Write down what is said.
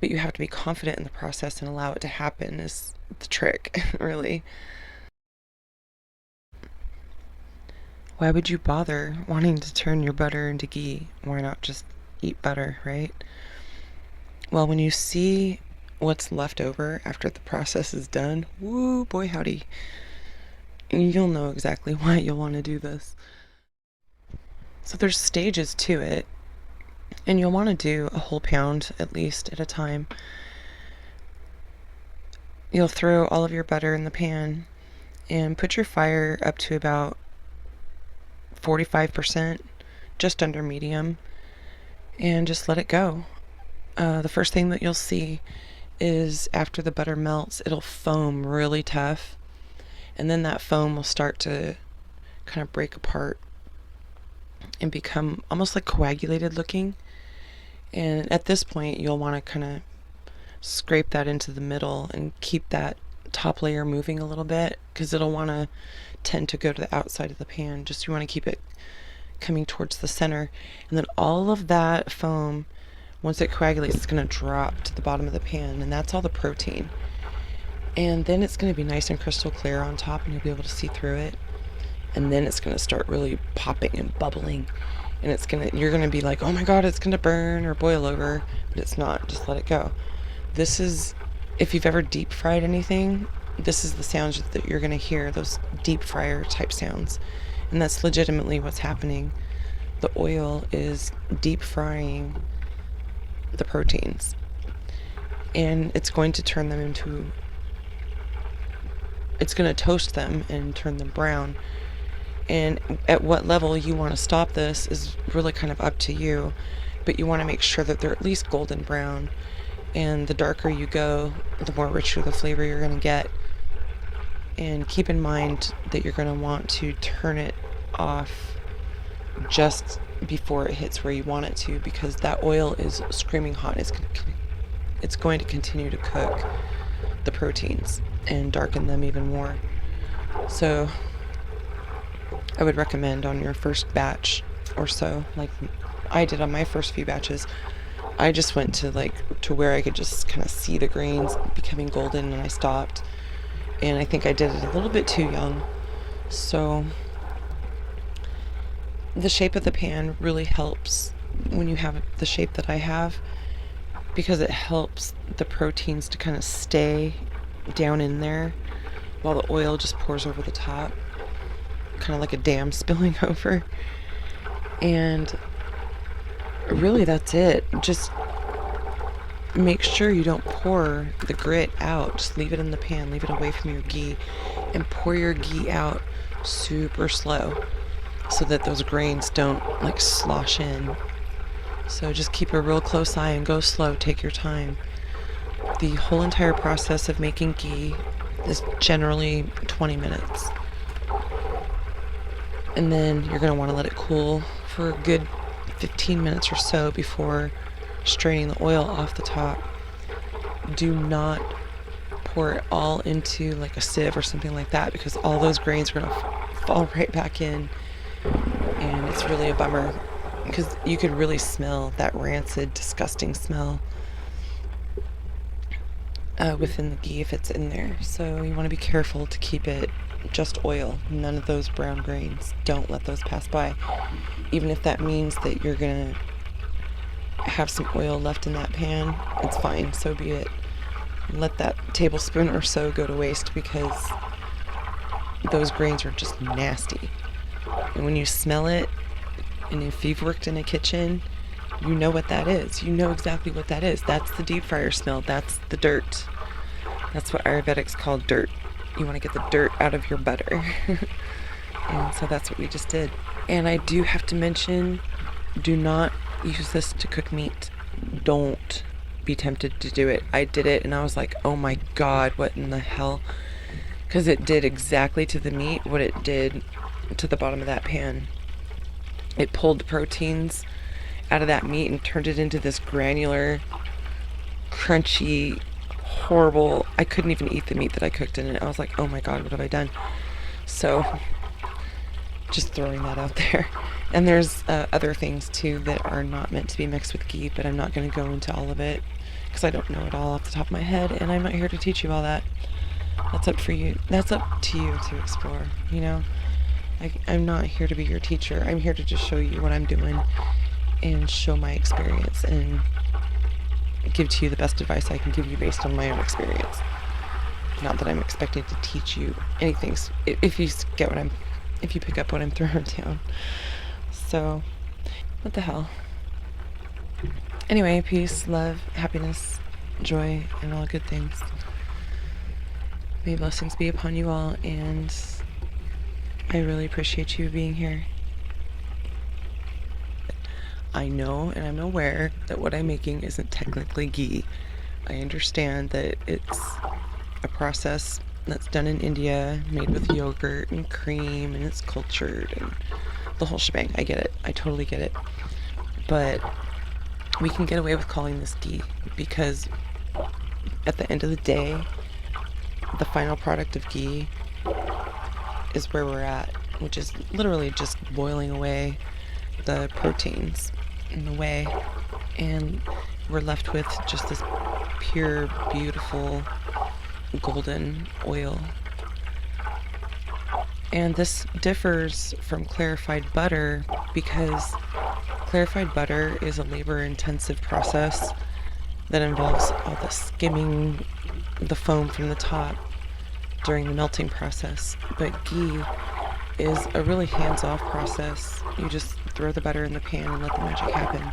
But you have to be confident in the process and allow it to happen is the trick, really. Why would you bother wanting to turn your butter into ghee? Why not just eat butter, right? Well, when you see what's left over after the process is done, woo, boy howdy, you'll know exactly why you'll want to do this. So there's stages to it, and you'll want to do a whole pound at least at a time. You'll throw all of your butter in the pan and put your fire up to about 45%, just under medium, and just let it go. The first thing that you'll see is after the butter melts, it'll foam really tough, and then that foam will start to kind of break apart and become almost like coagulated looking. And at this point, you'll want to kind of scrape that into the middle and keep that top layer moving a little bit, because it'll want to tend to go to the outside of the pan. Just you want to keep it coming towards the center, and then all of that foam, once it coagulates, it's going to drop to the bottom of the pan, and that's all the protein. And then it's going to be nice and crystal clear on top, and you'll be able to see through it. And then it's going to start really popping and bubbling, and you're going to be like, oh my god, it's going to burn or boil over, but it's not. Just let it go. This is, if you've ever deep fried anything, this is the sounds that you're going to hear, those deep fryer type sounds. And that's legitimately what's happening. The oil is deep frying the proteins, and it's going to turn them into, it's going to toast them and turn them brown. And at what level you want to stop this is really kind of up to you, but you want to make sure that they're at least golden brown. And the darker you go, the more richer the flavor you're going to get. And keep in mind that you're going to want to turn it off just before it hits where you want it to, because that oil is screaming hot. It's going to continue to cook the proteins and darken them even more. So I would recommend on your first batch or so, like I did on my first few batches, I just went to where I could just kind of see the grains becoming golden, and I stopped. And I think I did it a little bit too young. So the shape of the pan really helps when you have the shape that I have, because it helps the proteins to kind of stay down in there while the oil just pours over the top, kind of like a dam spilling over. And really that's it. Just make sure you don't pour the grit out. Just leave it in the pan, leave it away from your ghee, and pour your ghee out super slow so that those grains don't like slosh in. So just keep a real close eye and go slow, take your time. The whole entire process of making ghee is generally 20 minutes. And then you're going to want to let it cool for a good 15 minutes or so before straining the oil off the top. Do not pour it all into like a sieve or something like that, because all those grains are going to fall right back in, and it's really a bummer, because you could really smell that rancid, disgusting smell within the ghee if it's in there. So you want to be careful to keep it just oil, none of those brown grains. Don't let those pass by, even if that means that you're gonna have some oil left in that pan. It's fine, so be it. Let that tablespoon or so go to waste, because those grains are just nasty. And when you smell it, and if you've worked in a kitchen, you know what that is. You know exactly what that is. That's the deep fryer smell. That's the dirt. That's what Ayurvedics call dirt. You want to get the dirt out of your butter. And so that's what we just did. And I do have to mention, do not use this to cook meat. Don't be tempted to do it. I did it and I was like, oh my god, what in the hell? Because it did exactly to the meat what it did to the bottom of that pan. It pulled the proteins out of that meat and turned it into this granular, crunchy, horrible. I couldn't even eat the meat that I cooked in it. I was like, oh my god, what have I done? So just throwing that out there. And there's other things too that are not meant to be mixed with ghee, but I'm not going to go into all of it because I don't know it all off the top of my head, and I'm not here to teach you all that. That's up for you. That's up to you to explore, you know? I'm not here to be your teacher. I'm here to just show you what I'm doing and show my experience and give to you the best advice I can give you based on my own experience. Not that I'm expecting to teach you anything, if you get what if you pick up what I'm throwing down. So, what the hell? Anyway, peace, love, happiness, joy, and all good things. May blessings be upon you all, and I really appreciate you being here. I know and I'm aware that what I'm making isn't technically ghee. I understand that it's a process that's done in India, made with yogurt and cream, and it's cultured and the whole shebang. I get it. I totally get it. But we can get away with calling this ghee because at the end of the day, the final product of ghee is where we're at, which is literally just boiling away the proteins in the whey, and we're left with just this pure, beautiful golden oil. And this differs from clarified butter because clarified butter is a labor-intensive process that involves all the skimming the foam from the top during the melting process. But ghee is a really hands-off process. You just throw the butter in the pan and let the magic happen.